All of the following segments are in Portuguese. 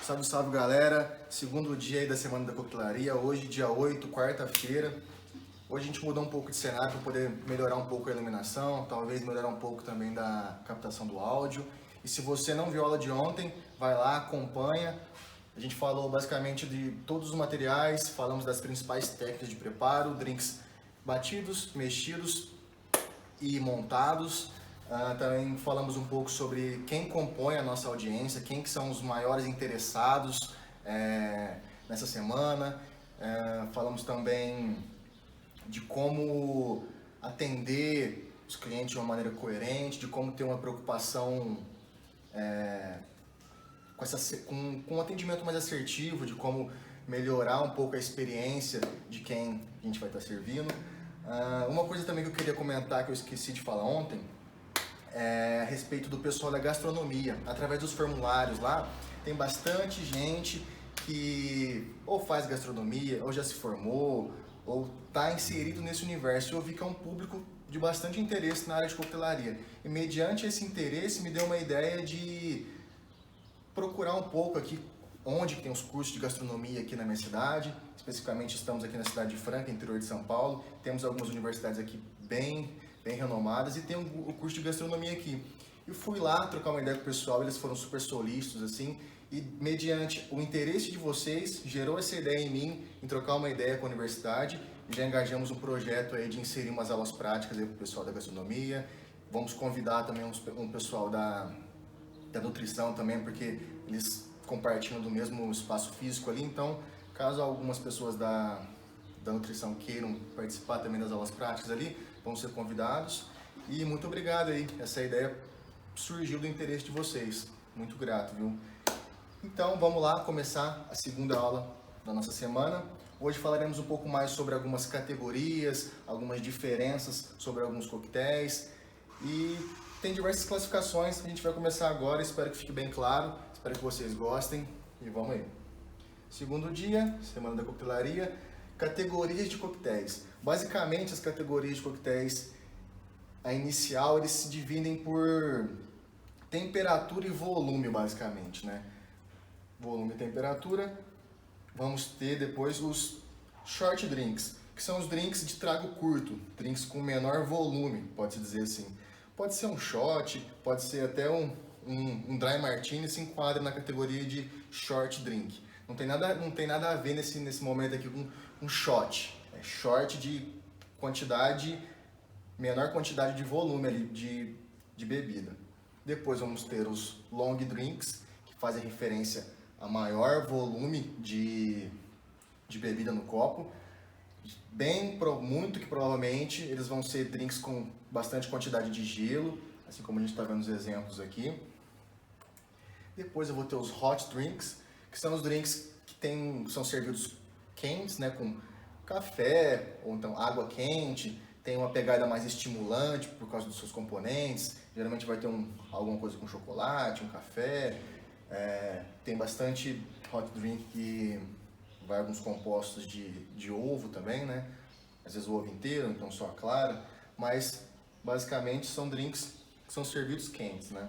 Salve, salve galera, segundo dia aí da Semana da Coquetelaria, hoje dia 8, quarta-feira. Hoje a gente mudou um pouco de cenário para poder melhorar um pouco a iluminação, talvez melhorar um pouco também da captação do áudio. E se você não viu a aula de ontem, vai lá, acompanha. A gente falou basicamente de todos os materiais, falamos das principais técnicas de preparo, drinks batidos, mexidos e montados. Também falamos um pouco sobre quem compõe a nossa audiência, quem que são os maiores interessados nessa semana. Falamos também de como atender os clientes de uma maneira coerente, de como ter uma preocupação com um atendimento mais assertivo, de como melhorar um pouco a experiência de quem a gente vai estar servindo. Uma coisa também que eu queria comentar, que eu esqueci de falar ontem, a respeito do pessoal da gastronomia. Através dos formulários lá, tem bastante gente que ou faz gastronomia, ou já se formou, ou está inserido nesse universo. Eu vi que é um público de bastante interesse na área de coquetelaria. E mediante esse interesse, me deu uma ideia de procurar um pouco aqui onde tem os cursos de gastronomia aqui na minha cidade. Especificamente estamos aqui na cidade de Franca, interior de São Paulo. Temos algumas universidades aqui bem renomadas e tem o curso de gastronomia aqui. Eu fui lá trocar uma ideia com o pessoal, eles foram super solícitos assim, e mediante o interesse de vocês, gerou essa ideia em mim, em trocar uma ideia com a universidade, e já engajamos um projeto aí de inserir umas aulas práticas aí para o pessoal da gastronomia. Vamos convidar também um pessoal da nutrição também, porque eles compartilham do mesmo espaço físico ali, então caso algumas pessoas da nutrição queiram participar também das aulas práticas ali, vão ser convidados. E muito obrigado aí, essa ideia surgiu do interesse de vocês, muito grato, viu? Então vamos lá começar a segunda aula da nossa semana. Hoje falaremos um pouco mais sobre algumas categorias, algumas diferenças sobre alguns coquetéis e tem diversas classificações. A gente vai começar agora, espero que fique bem claro, espero que vocês gostem e vamos aí. Segundo dia, Semana da Coquetelaria, categorias de coquetéis. Basicamente, as categorias de coquetéis, a inicial, eles se dividem por temperatura e volume, basicamente, né? Volume e temperatura. Vamos ter depois os short drinks, que são os drinks de trago curto, drinks com menor volume, pode-se dizer assim. Pode ser um shot, pode ser até um dry martini, se enquadra na categoria de short drink. Não tem nada a ver nesse momento aqui com um shot. É short de quantidade, menor quantidade de volume ali de bebida. Depois vamos ter os long drinks, que fazem referência a maior volume de bebida no copo. Muito que provavelmente eles vão ser drinks com bastante quantidade de gelo, assim como a gente está vendo os exemplos aqui. Depois eu vou ter os hot drinks, que são os drinks que são servidos quentes, né, com café ou então água quente, tem uma pegada mais estimulante por causa dos seus componentes, geralmente vai ter alguma coisa com chocolate, um café, tem bastante hot drink que vai alguns compostos de ovo também, né, às vezes o ovo inteiro, então só a clara, mas basicamente são drinks que são servidos quentes, né.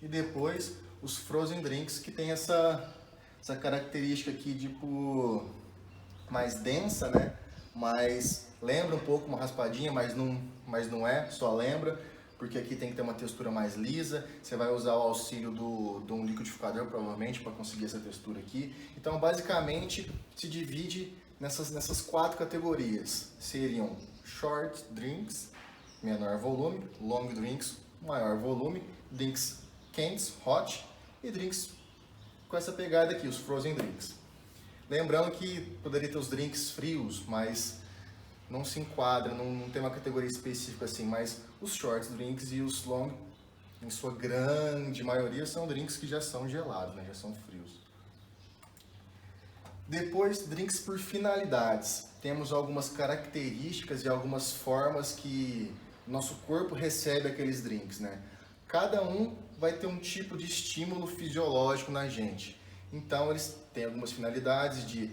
E depois os frozen drinks, que tem essa característica aqui, tipo, mais densa, né? Mas lembra um pouco uma raspadinha, mas não é, só lembra, porque aqui tem que ter uma textura mais lisa. Você vai usar o auxílio de um liquidificador, provavelmente, para conseguir essa textura aqui. Então, basicamente, se divide nessas quatro categorias. Seriam short drinks, menor volume, long drinks, maior volume, drinks quentes, hot, e drinks com essa pegada aqui, os frozen drinks. Lembrando que poderia ter os drinks frios, mas não se enquadra, não tem uma categoria específica assim, mas os short drinks e os long, em sua grande maioria, são drinks que já são gelados, né? Já são frios. Depois, drinks por finalidades. Temos algumas características e algumas formas que nosso corpo recebe aqueles drinks, né? Cada um vai ter um tipo de estímulo fisiológico na gente. Então, eles têm algumas finalidades de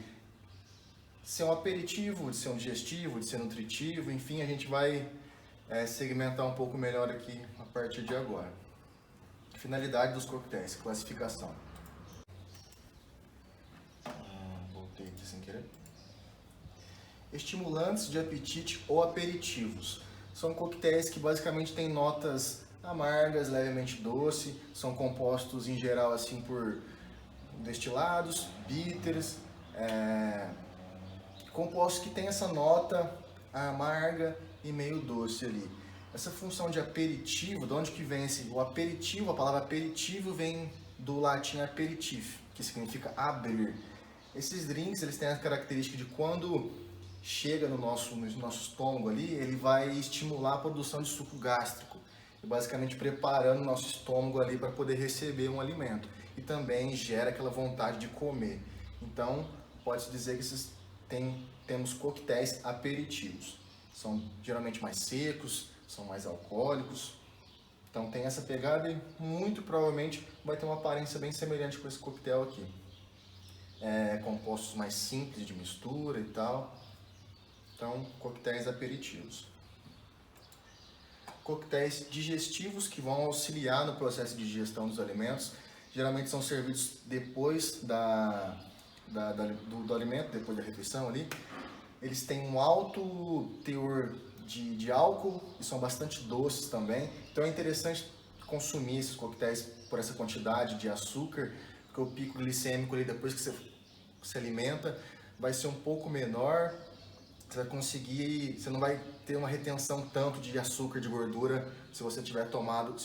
ser um aperitivo, de ser um digestivo, de ser nutritivo, enfim, a gente vai segmentar um pouco melhor aqui a partir de agora. Finalidade dos coquetéis, classificação. estimulantes de apetite ou aperitivos. São coquetéis que basicamente têm notas amargas, levemente doce, são compostos em geral assim por destilados, bitters, compostos que têm essa nota amarga e meio doce ali. Essa função de aperitivo, de onde que vem o aperitivo? A palavra aperitivo vem do latim aperitif, que significa abrir. Esses drinks, eles têm a característica de quando chega no nosso estômago ali, ele vai estimular a produção de suco gástrico, e basicamente preparando o nosso estômago ali para poder receber um alimento. E também gera aquela vontade de comer. Então, pode-se dizer que temos coquetéis aperitivos. São geralmente mais secos, são mais alcoólicos. Então tem essa pegada e muito provavelmente vai ter uma aparência bem semelhante com esse coquetel aqui. Compostos mais simples de mistura e tal. Então, coquetéis aperitivos. Coquetéis digestivos que vão auxiliar no processo de digestão dos alimentos. Geralmente são servidos depois do alimento, depois da refeição ali. Eles têm um alto teor de álcool e são bastante doces também. Então é interessante consumir esses coquetéis por essa quantidade de açúcar, porque o pico glicêmico ali depois que você se alimenta vai ser um pouco menor. Você não vai ter uma retenção tanto de açúcar, de gordura, se você tivesse tomado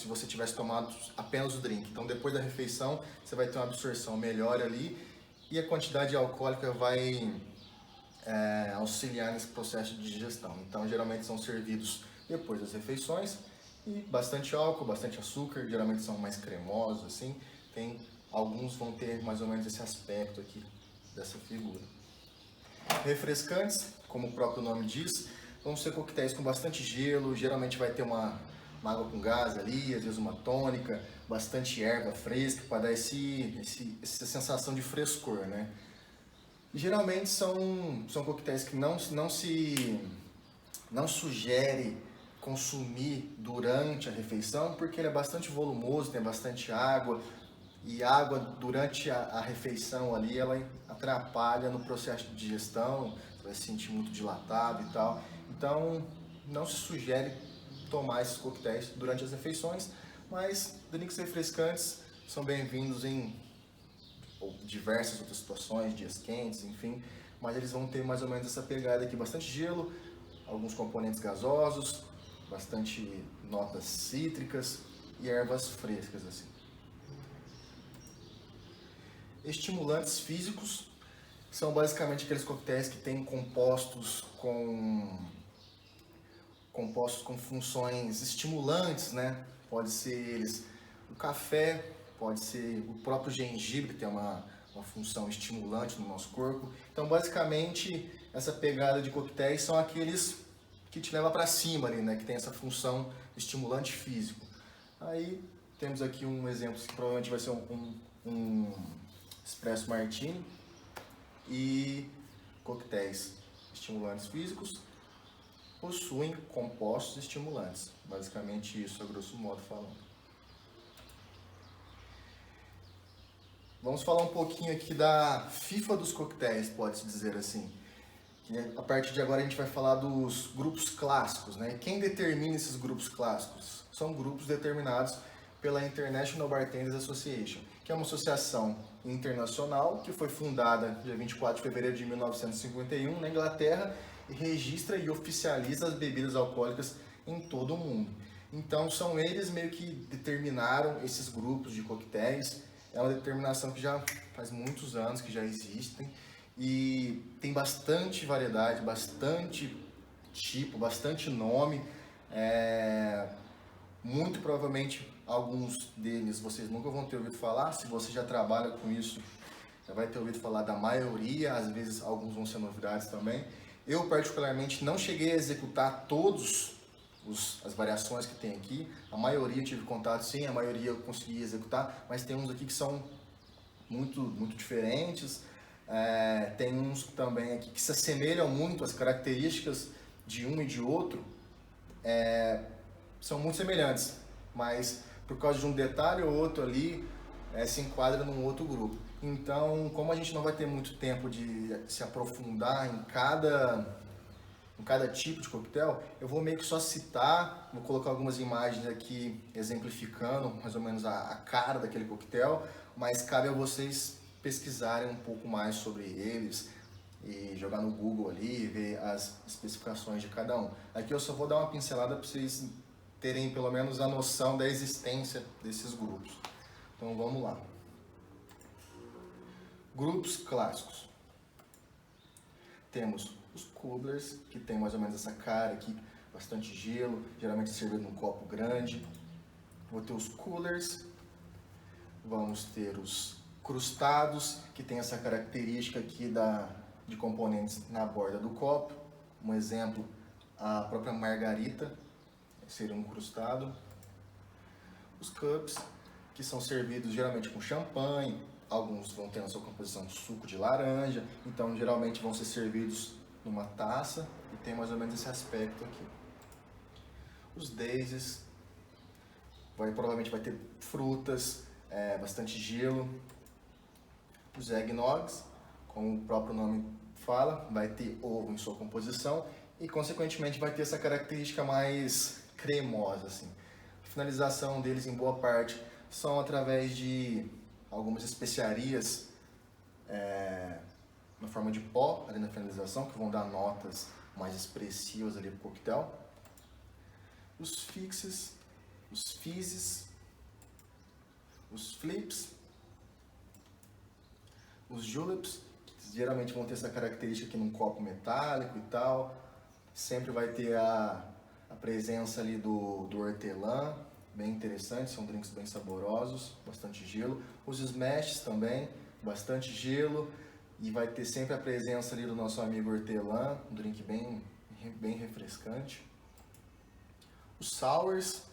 apenas o drink. Então depois da refeição você vai ter uma absorção melhor ali e a quantidade alcoólica vai auxiliar nesse processo de digestão. Então geralmente são servidos depois das refeições e bastante álcool, bastante açúcar, geralmente são mais cremosos assim. Alguns vão ter mais ou menos esse aspecto aqui dessa figura. Refrescantes, como o próprio nome diz, vão ser coquetéis com bastante gelo, geralmente vai ter uma água com gás ali, às vezes uma tônica, bastante erva fresca para dar essa sensação de frescor, né? Geralmente são coquetéis que não sugere consumir durante a refeição, porque ele é bastante volumoso, tem bastante água, e água durante a refeição ali, ela atrapalha no processo de digestão, você vai se sentir muito dilatado e tal. Então, não se sugere tomar esses coquetéis durante as refeições, mas drinks refrescantes são bem-vindos em diversas outras situações, dias quentes, enfim, mas eles vão ter mais ou menos essa pegada aqui, bastante gelo, alguns componentes gasosos, bastante notas cítricas e ervas frescas assim. Estimulantes físicos são basicamente aqueles coquetéis que têm compostos com funções estimulantes, né? Pode ser o café, pode ser o próprio gengibre, que tem uma função estimulante no nosso corpo. Então, basicamente, essa pegada de coquetéis são aqueles que te levam para cima ali, né? Que tem essa função estimulante físico. Aí, temos aqui um exemplo que provavelmente vai ser um Espresso Martini e coquetéis estimulantes físicos possuem compostos estimulantes. Basicamente isso, a grosso modo falando. Vamos falar um pouquinho aqui da FIFA dos coquetéis, pode-se dizer assim. A partir de agora a gente vai falar dos grupos clássicos, né? E quem determina esses grupos clássicos? São grupos determinados pela International Bartenders Association, que é uma associação internacional que foi fundada dia 24 de fevereiro de 1951 na Inglaterra e registra e oficializa as bebidas alcoólicas em todo o mundo. Então são eles meio que determinaram esses grupos de coquetéis. É uma determinação que já faz muitos anos que já existem e tem bastante variedade, bastante tipo, bastante nome. Muito provavelmente alguns deles vocês nunca vão ter ouvido falar. Se você já trabalha com isso, já vai ter ouvido falar da maioria, às vezes alguns vão ser novidades também. Eu particularmente não cheguei a executar todas as variações que tem aqui. A maioria eu tive contato sim, a maioria eu consegui executar, mas tem uns aqui que são muito, muito diferentes. Tem uns também aqui que se assemelham muito, as características de um e de outro são muito semelhantes, mas por causa de um detalhe ou outro ali, se enquadra num outro grupo. Então, como a gente não vai ter muito tempo de se aprofundar em cada em cada tipo de coquetel, eu vou meio que só citar, vou colocar algumas imagens aqui exemplificando mais ou menos a cara daquele coquetel, mas cabe a vocês pesquisarem um pouco mais sobre eles e jogar no Google ali e ver as especificações de cada um. Aqui eu só vou dar uma pincelada para vocês terem pelo menos a noção da existência desses grupos. Então vamos lá. Grupos clássicos. Temos os cooblers, que tem mais ou menos essa cara aqui, bastante gelo, geralmente servido num copo grande. Vou ter os coolers. Vamos ter os crustados, que tem essa característica aqui de componentes na borda do copo. Um exemplo, a própria margarita seria um crustado. Os cups, que são servidos geralmente com champanhe, alguns vão ter na sua composição suco de laranja, então geralmente vão ser servidos numa taça e tem mais ou menos esse aspecto aqui. Os daisies, provavelmente vai ter frutas, bastante gelo. Os eggnogs, como o próprio nome fala, vai ter ovo em sua composição e consequentemente vai ter essa característica mais cremosa, assim. A finalização deles em boa parte são através de algumas especiarias na forma de pó ali na finalização, que vão dar notas mais expressivas ali pro coquetel. Os fixes, os fizzes, os flips, os juleps, que geralmente vão ter essa característica aqui num copo metálico e tal. Sempre vai ter a presença ali do hortelã, bem interessante, são drinks bem saborosos, bastante gelo. Os smashes também, bastante gelo, e vai ter sempre a presença ali do nosso amigo hortelã, um drink bem refrescante. Os sours,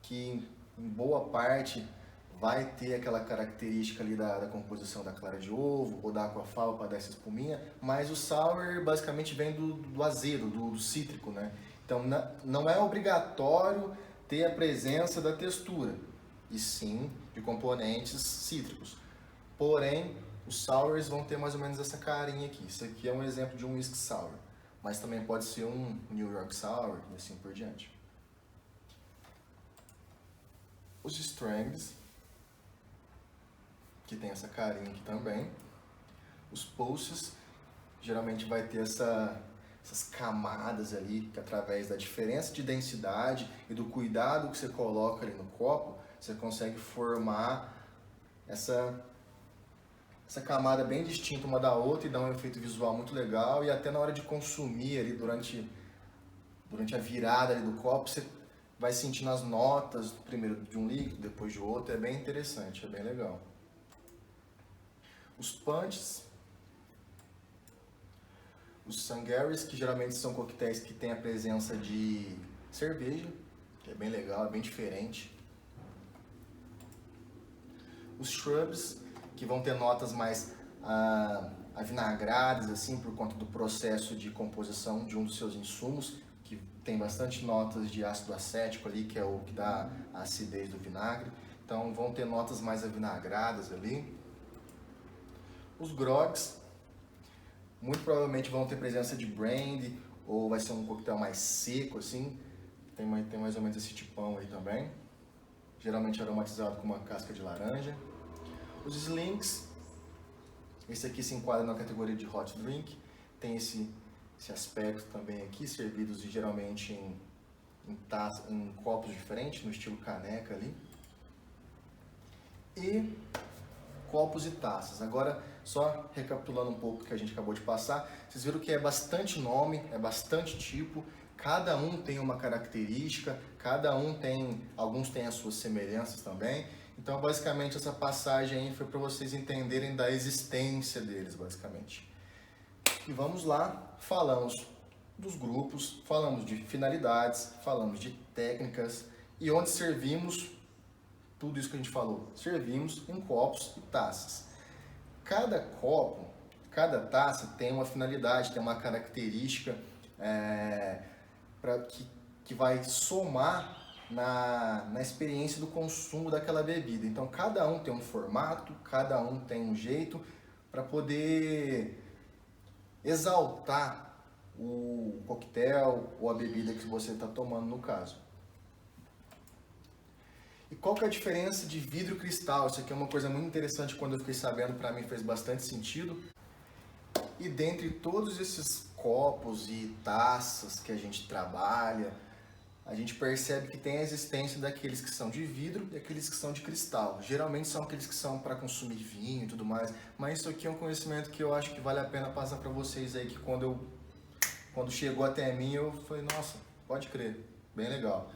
que em boa parte vai ter aquela característica ali da composição da clara de ovo ou da aquafaba para dar essa espuminha, mas o sour basicamente vem do azedo, do cítrico, né? Então não é obrigatório ter a presença da textura, e sim de componentes cítricos. Porém, os sours vão ter mais ou menos essa carinha aqui. Isso aqui é um exemplo de um whisky sour, mas também pode ser um New York sour e assim por diante. Os strings, que tem essa carinha aqui também. Os pulses, geralmente vai ter essas camadas ali, que através da diferença de densidade e do cuidado que você coloca ali no copo, você consegue formar essa camada bem distinta uma da outra e dar um efeito visual muito legal, e até na hora de consumir ali durante a virada ali do copo, você vai sentindo as notas, primeiro de um líquido, depois de outro, é bem interessante, é bem legal. Os punches, os sangaris, que geralmente são coquetéis que têm a presença de cerveja, que é bem legal, é bem diferente. Os shrubs, que vão ter notas mais avinagradas, assim, por conta do processo de composição de um dos seus insumos, que tem bastante notas de ácido acético ali, que é o que dá a acidez do vinagre. Então vão ter notas mais avinagradas ali. Os grogs, muito provavelmente vão ter presença de brandy, ou vai ser um coquetel mais seco, assim. Tem mais ou menos esse tipão aí também. Geralmente aromatizado com uma casca de laranja. Os slinks, esse aqui se enquadra na categoria de hot drink. Tem esse aspecto também aqui, servidos geralmente em copos diferentes, no estilo caneca ali. E copos e taças. Agora, só recapitulando um pouco o que a gente acabou de passar, vocês viram que é bastante nome, é bastante tipo, cada um tem uma característica, alguns têm as suas semelhanças também. Então, basicamente, essa passagem aí foi para vocês entenderem da existência deles, basicamente. E vamos lá, falamos dos grupos, falamos de finalidades, falamos de técnicas e onde servimos tudo isso que a gente falou. Servimos em copos e taças. Cada copo, cada taça tem uma finalidade, tem uma característica que vai somar na experiência do consumo daquela bebida. Então, cada um tem um formato, cada um tem um jeito para poder exaltar o coquetel ou a bebida que você está tomando no caso. E qual que é a diferença de vidro e cristal? Isso aqui é uma coisa muito interessante, quando eu fiquei sabendo, para mim fez bastante sentido. E dentre todos esses copos e taças que a gente trabalha, a gente percebe que tem a existência daqueles que são de vidro e aqueles que são de cristal. Geralmente são aqueles que são para consumir vinho e tudo mais, mas isso aqui é um conhecimento que eu acho que vale a pena passar para vocês aí, que quando chegou até mim eu falei, nossa, pode crer, bem legal.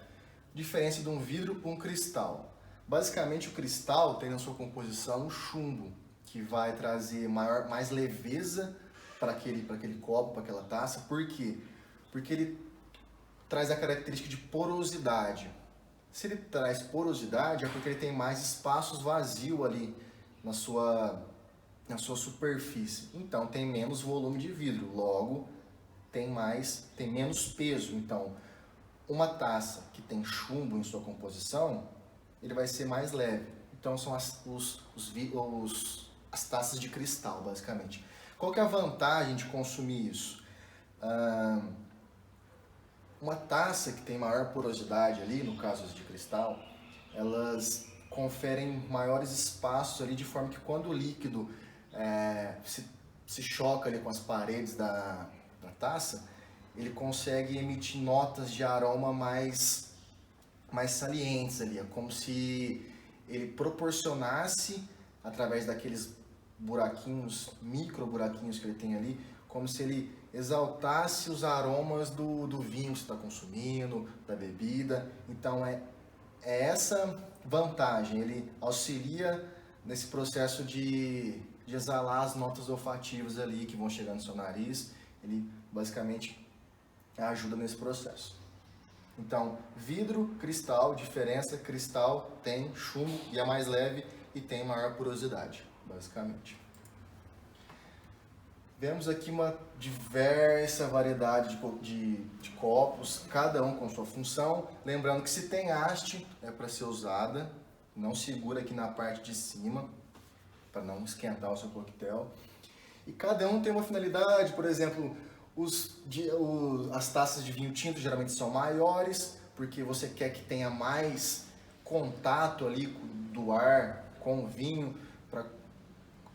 Diferença de um vidro para um cristal. Basicamente o cristal tem na sua composição um chumbo, que vai trazer mais leveza para aquele copo, para aquela taça. Por quê? Porque ele traz a característica de porosidade. Se ele traz porosidade, é porque ele tem mais espaços vazios ali na sua superfície. Então tem menos volume de vidro, logo tem menos peso. Então, uma taça que tem chumbo em sua composição, ele vai ser mais leve. Então são as taças de cristal, basicamente. Qual que é a vantagem de consumir isso? Uma taça que tem maior porosidade ali, no caso as de cristal, elas conferem maiores espaços ali, de forma que quando o líquido se choca ali com as paredes da taça, ele consegue emitir notas de aroma mais salientes ali. É como se ele proporcionasse, através daqueles buraquinhos, micro buraquinhos que ele tem ali, como se ele exaltasse os aromas do vinho que você está consumindo, da bebida. Então é essa vantagem, ele auxilia nesse processo de exalar as notas olfativas ali que vão chegando no seu nariz. Ele basicamente ajuda nesse processo. Então, vidro, cristal, diferença: cristal tem chumbo e é mais leve e tem maior porosidade, basicamente. Vemos aqui uma diversa variedade de copos, cada um com sua função. Lembrando que se tem haste, é para ser usada, não segura aqui na parte de cima, para não esquentar o seu coquetel. E cada um tem uma finalidade. Por exemplo, as taças de vinho tinto geralmente são maiores, porque você quer que tenha mais contato ali do ar com o vinho, para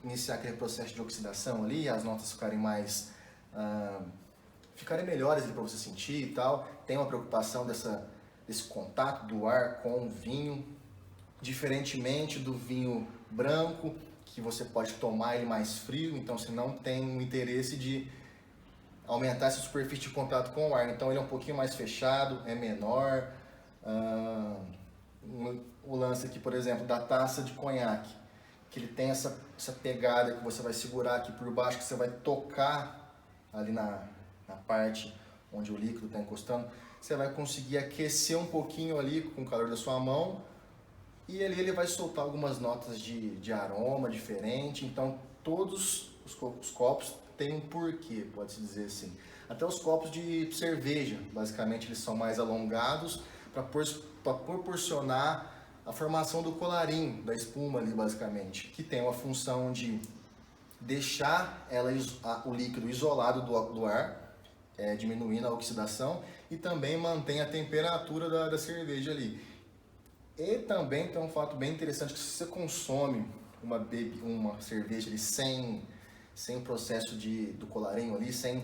iniciar aquele processo de oxidação ali, as notas ficarem melhores para você sentir e tal. Tem uma preocupação desse contato do ar com o vinho, diferentemente do vinho branco, que você pode tomar ele mais frio, então você não tem o interesse de aumentar essa superfície de contato com o ar. Então ele é um pouquinho mais fechado, é menor. O lance aqui, por exemplo, da taça de conhaque, que ele tem essa pegada que você vai segurar aqui por baixo, que você vai tocar ali na parte onde o líquido está encostando, você vai conseguir aquecer um pouquinho ali com o calor da sua mão, e ali ele vai soltar algumas notas de aroma diferente. Então todos os copos têm um porquê, pode-se dizer assim. Até os copos de cerveja, basicamente, eles são mais alongados para proporcionar a formação do colarinho, da espuma ali, basicamente, que tem uma função de deixar o líquido isolado do ar, diminuindo a oxidação, e também mantém a temperatura da cerveja ali. E também tem um fato bem interessante, que se você consome uma cerveja ali sem o processo do colarinho ali, sem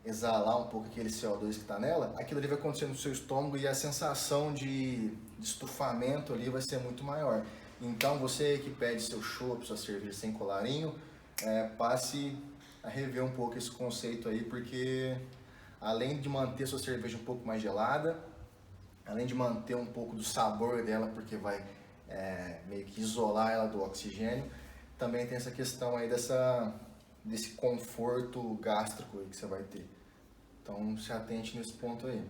exalar um pouco aquele CO2 que está nela, aquilo ali vai acontecer no seu estômago e a sensação de estufamento ali vai ser muito maior. Então você que pede seu chopp, sua cerveja sem colarinho, passe a rever um pouco esse conceito aí, porque além de manter sua cerveja um pouco mais gelada, além de manter um pouco do sabor dela, porque vai meio que isolar ela do oxigênio, também tem essa questão aí desse conforto gástrico aí que você vai ter. Então se atente nesse ponto aí.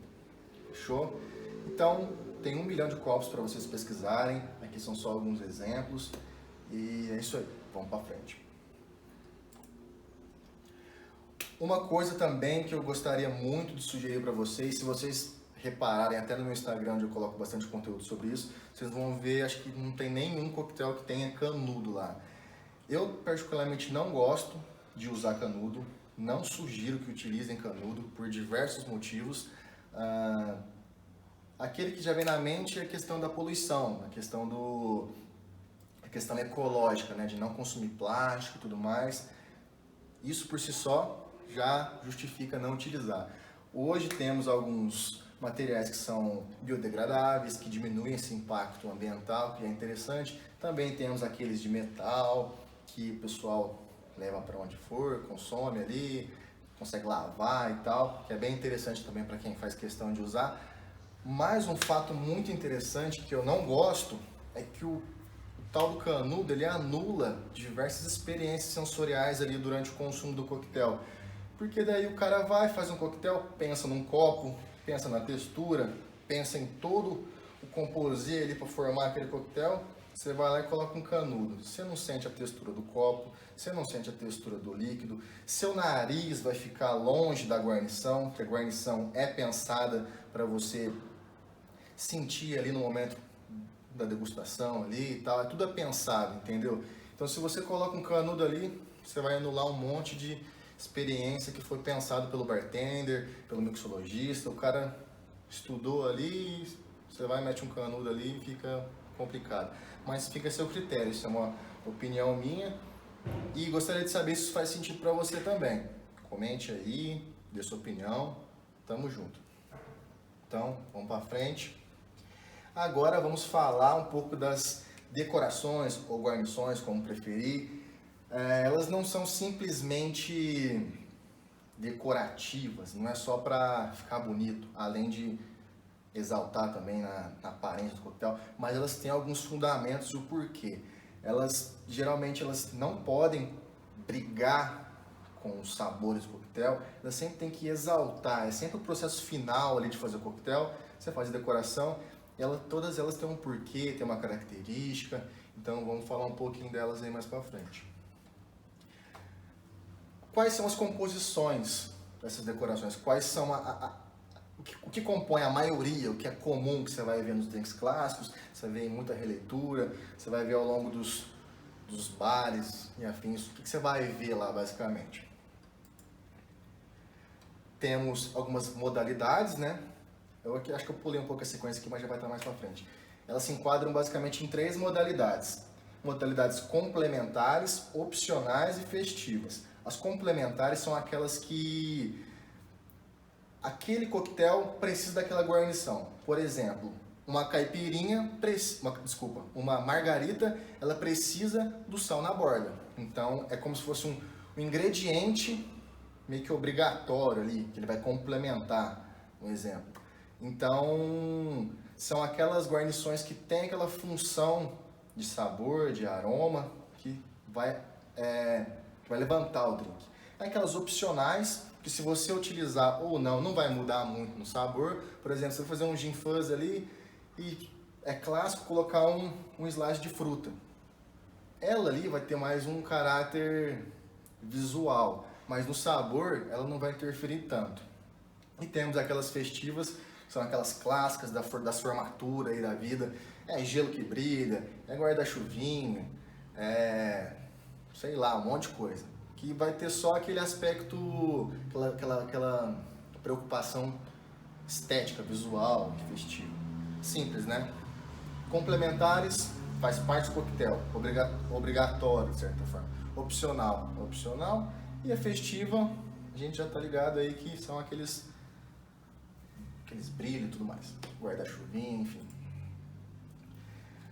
Fechou? Então tem 1 milhão de copos para vocês pesquisarem. Aqui são só alguns exemplos. E é isso aí. Vamos para frente. Uma coisa também que eu gostaria muito de sugerir para vocês, se vocês repararem até no meu Instagram, onde eu coloco bastante conteúdo sobre isso, vocês vão ver, acho que não tem nenhum coquetel que tenha canudo lá. Eu particularmente não gosto de usar canudo, não sugiro que utilizem canudo por diversos motivos. Aquele que já vem na mente é a questão da poluição, a questão ecológica, né, de não consumir plástico e tudo mais. Isso por si só já justifica não utilizar. Hoje temos alguns materiais que são biodegradáveis, que diminuem esse impacto ambiental, que é interessante. Também temos aqueles de metal, que o pessoal leva para onde for, consome ali, consegue lavar e tal, que é bem interessante também para quem faz questão de usar. Mas um fato muito interessante que eu não gosto é que o tal do canudo, ele anula diversas experiências sensoriais ali durante o consumo do coquetel. Porque daí o cara vai, faz um coquetel, pensa num copo, pensa na textura, pensa em todo o composê ali para formar aquele coquetel, você vai lá e coloca um canudo. Você não sente a textura do copo, você não sente a textura do líquido, seu nariz vai ficar longe da guarnição, que a guarnição é pensada para você sentir ali no momento da degustação ali e tal, tudo é pensado, entendeu? Então se você coloca um canudo ali, você vai anular um monte de experiência que foi pensado pelo bartender, pelo mixologista, o cara estudou ali, você vai mete um canudo ali e fica complicado. Mas fica a seu critério, isso é uma opinião minha e gostaria de saber se isso faz sentido para você também. Comente aí, dê sua opinião, tamo junto. Então, vamos para frente. Agora vamos falar um pouco das decorações ou guarnições, como preferir. Elas não são simplesmente decorativas, não é só para ficar bonito, além de exaltar também na aparência do coquetel, mas elas têm alguns fundamentos e o porquê. Geralmente elas não podem brigar com os sabores do coquetel, elas sempre tem que exaltar, é sempre o processo final ali de fazer o coquetel, você faz a decoração, todas elas têm um porquê, têm uma característica, então vamos falar um pouquinho delas aí mais para frente. Quais são as composições dessas decorações? Quais são o que compõe a maioria, o que é comum que você vai ver nos drinks clássicos, você vê em muita releitura, você vai ver ao longo dos bares e afins, o que você vai ver lá basicamente? Temos algumas modalidades, né? Eu acho que eu pulei um pouco a sequência aqui, mas já vai estar mais para frente. Elas se enquadram basicamente em 3 modalidades. Modalidades complementares, opcionais e festivas. As complementares são aquelas que aquele coquetel precisa daquela guarnição. Por exemplo, uma caipirinha, uma margarita, ela precisa do sal na borda. Então é como se fosse um ingrediente meio que obrigatório ali, que ele vai complementar, um exemplo. Então são aquelas guarnições que têm aquela função de sabor, de aroma, que vai levantar o drink. Aquelas opcionais, que se você utilizar ou não vai mudar muito no sabor. Por exemplo, você vai fazer um gin fuzz ali e é clássico colocar um slice de fruta. Ela ali vai ter mais um caráter visual, mas no sabor ela não vai interferir tanto. E temos aquelas festivas, que são aquelas clássicas das formaturas aí da vida. É gelo que brilha, é guarda-chuvinha, sei lá, um monte de coisa. Que vai ter só aquele aspecto, aquela preocupação estética, visual, festivo. Simples, né? Complementares, faz parte do coquetel, obrigatório, de certa forma. Opcional. E a festiva, a gente já tá ligado aí que são aqueles brilhos e tudo mais. Guarda-chuvinha, enfim.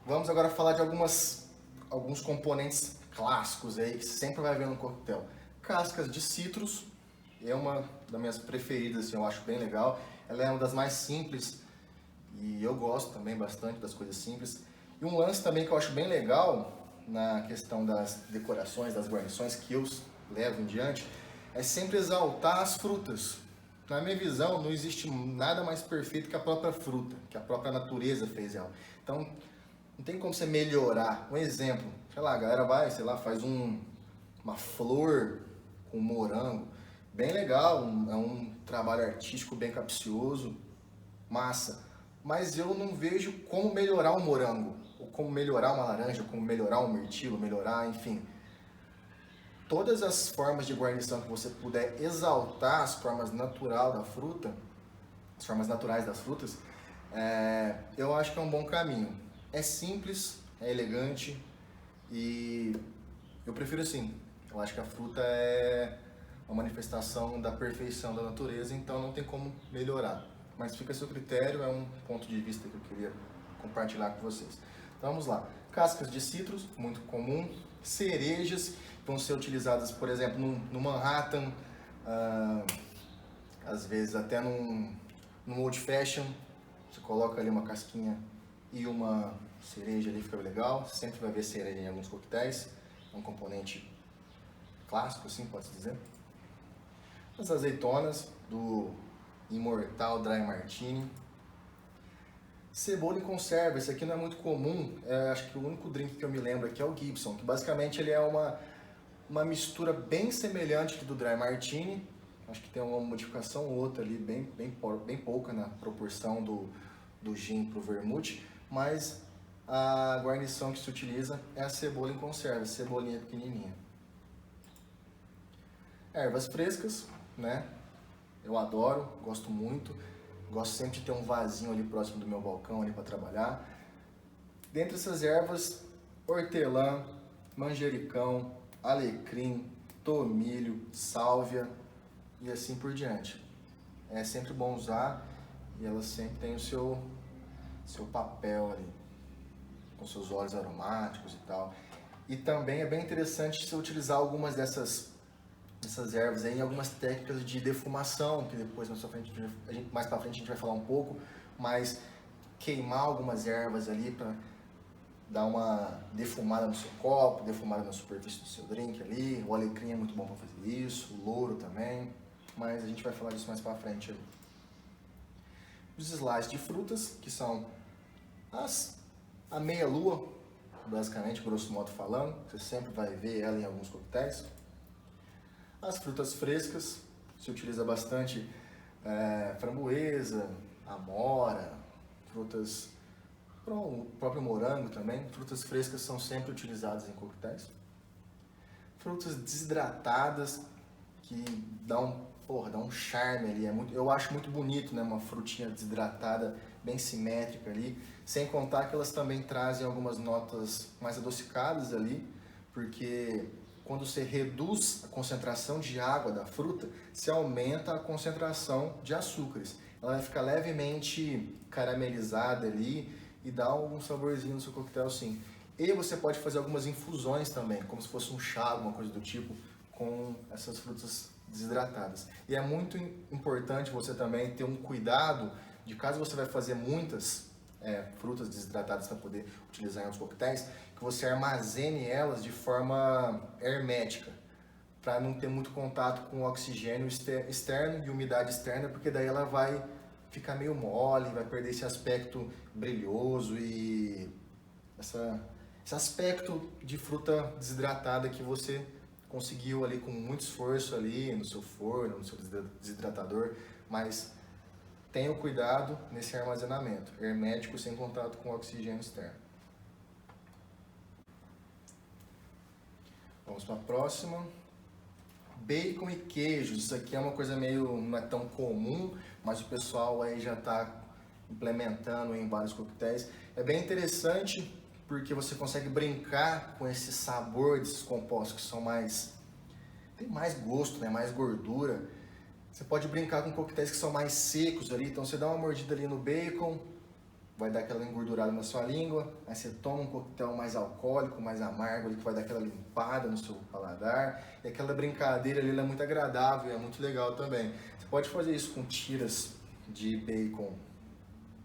Vamos agora falar de alguns componentes clássicos aí que sempre vai ver no coquetel. Cascas de citros, é uma das minhas preferidas, assim, eu acho bem legal. Ela é uma das mais simples e eu gosto também bastante das coisas simples. E um lance também que eu acho bem legal na questão das decorações, das guarnições que eu levo em diante, é sempre exaltar as frutas. Na minha visão, não existe nada mais perfeito que a própria fruta, que a própria natureza fez ela. Então, não tem como você melhorar. Um exemplo, sei lá, a galera vai, faz uma flor com morango. Bem legal, é um trabalho artístico bem capcioso, massa. Mas eu não vejo como melhorar um morango, ou como melhorar uma laranja, como melhorar um mirtilo, enfim. todas as formas de guarnição que você puder exaltar as formas natural da fruta, as formas naturais das frutas, eu acho que é um bom caminho. É simples, é elegante e eu prefiro assim. Eu acho que a fruta é uma manifestação da perfeição da natureza, então não tem como melhorar. Mas fica a seu critério, é um ponto de vista que eu queria compartilhar com vocês. Então vamos lá. Cascas de citros, muito comum. Cerejas, vão ser utilizadas, por exemplo, no Manhattan, às vezes até num Old Fashion. Você coloca ali uma casquinha e uma cereja ali, fica legal. Você sempre vai ver cereja em alguns coquetéis. É um componente clássico, assim, pode-se dizer. As azeitonas do imortal Dry Martini. Cebola em conserva, esse aqui não é muito comum, acho que o único drink que eu me lembro aqui é o Gibson, que basicamente ele é uma mistura bem semelhante do Dry Martini, acho que tem uma modificação ou outra ali, bem pouca na proporção do gin para o vermute, mas a guarnição que se utiliza é a cebola em conserva, cebolinha pequenininha. Ervas frescas, né? Eu adoro, gosto muito. Gosto sempre de ter um vasinho ali próximo do meu balcão ali para trabalhar. Dentre essas ervas, hortelã, manjericão, alecrim, tomilho, sálvia e assim por diante. É sempre bom usar e elas sempre têm o seu papel ali, com seus óleos aromáticos e tal. E também é bem interessante se utilizar algumas dessas ervas aí em algumas técnicas de defumação, que depois mais pra frente a gente vai falar um pouco, mas queimar algumas ervas ali para dar uma defumada no seu copo, defumada na superfície do seu drink ali. O alecrim é muito bom para fazer isso, o louro também, mas a gente vai falar disso mais para frente ali. Os slices de frutas, que são a meia-lua, basicamente, grosso modo falando, você sempre vai ver ela em alguns coquetéis. As frutas frescas, se utiliza bastante framboesa, amora, frutas, o próprio morango também. Frutas frescas são sempre utilizadas em coquetéis. Frutas desidratadas, que dão um charme ali. Eu acho muito bonito, né? Uma frutinha desidratada, bem simétrica ali. Sem contar que elas também trazem algumas notas mais adocicadas ali, porque quando você reduz a concentração de água da fruta, você aumenta a concentração de açúcares. Ela vai ficar levemente caramelizada ali e dá algum saborzinho no seu coquetel, sim. E você pode fazer algumas infusões também, como se fosse um chá, alguma coisa do tipo, com essas frutas desidratadas. E é muito importante você também ter um cuidado de, caso você vai fazer muitas frutas desidratadas para poder utilizar em outros coquetéis, que você armazene elas de forma hermética, para não ter muito contato com o oxigênio externo e umidade externa, porque daí ela vai ficar meio mole, vai perder esse aspecto brilhoso e esse aspecto de fruta desidratada que você conseguiu ali com muito esforço ali no seu forno, no seu desidratador, mas tenha o cuidado nesse armazenamento hermético sem contato com o oxigênio externo. Vamos para a próxima. Bacon e queijos. Isso aqui é uma coisa meio, não é tão comum, mas o pessoal aí já está implementando em vários coquetéis. É bem interessante porque você consegue brincar com esse sabor desses compostos que são tem mais gosto, né? Mais gordura. Você pode brincar com coquetéis que são mais secos ali, então você dá uma mordida ali no bacon, vai dar aquela engordurada na sua língua, aí você toma um coquetel mais alcoólico, mais amargo ali, que vai dar aquela limpada no seu paladar, e aquela brincadeira ali ela é muito agradável, é muito legal também. Você pode fazer isso com tiras de bacon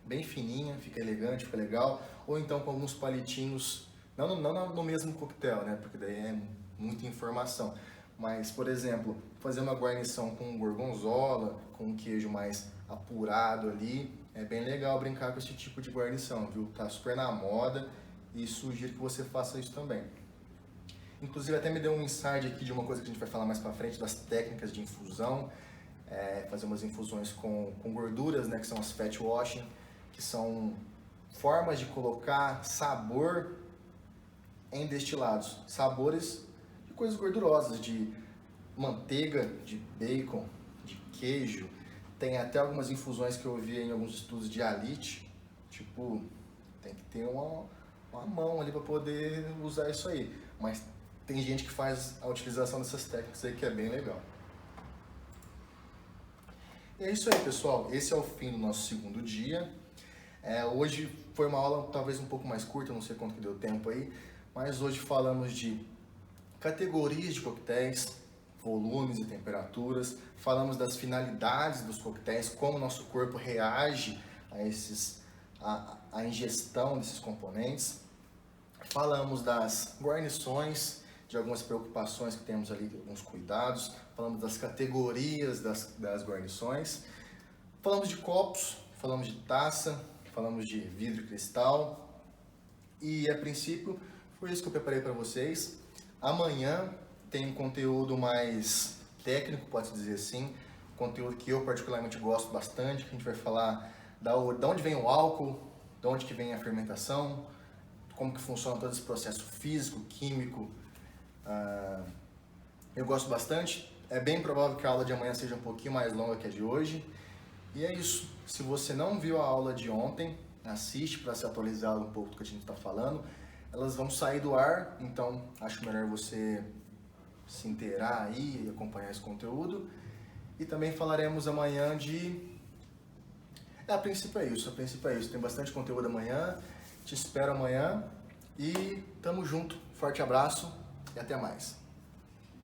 bem fininha, fica elegante, fica legal, ou então com alguns palitinhos, não no mesmo coquetel, né, porque daí é muita informação. Mas, por exemplo, fazer uma guarnição com gorgonzola, com um queijo mais apurado ali, é bem legal brincar com esse tipo de guarnição, viu? Tá super na moda e sugiro que você faça isso também. Inclusive até me deu um insight aqui de uma coisa que a gente vai falar mais pra frente, das técnicas de infusão, fazer umas infusões com gorduras, né, que são as fat washing, que são formas de colocar sabor em destilados, sabores coisas gordurosas, de manteiga, de bacon, de queijo. Tem até algumas infusões que eu vi em alguns estudos de halite, tipo, tem que ter uma mão ali para poder usar isso aí. Mas tem gente que faz a utilização dessas técnicas aí que é bem legal. E é isso aí, pessoal. Esse é o fim do nosso segundo dia. Hoje foi uma aula talvez um pouco mais curta, não sei quanto que deu tempo aí, mas hoje falamos de categorias de coquetéis, volumes e temperaturas, falamos das finalidades dos coquetéis, como o nosso corpo reage a ingestão desses componentes. Falamos das guarnições, de algumas preocupações que temos ali, alguns cuidados. Falamos das categorias das guarnições. Falamos de copos, falamos de taça, falamos de vidro e cristal. E a princípio foi isso que eu preparei para vocês. Amanhã tem um conteúdo mais técnico, pode-se dizer assim. Conteúdo que eu particularmente gosto bastante, que a gente vai falar de onde vem o álcool, de onde que vem a fermentação, como que funciona todo esse processo físico, químico. Eu gosto bastante. É bem provável que a aula de amanhã seja um pouquinho mais longa que a de hoje. E é isso. Se você não viu a aula de ontem, assiste para se atualizar um pouco do que a gente está falando. Elas vão sair do ar, então acho melhor você se inteirar aí e acompanhar esse conteúdo. E também falaremos amanhã de... a princípio é isso, Tem bastante conteúdo amanhã. Te espero amanhã e tamo junto. Forte abraço e até mais.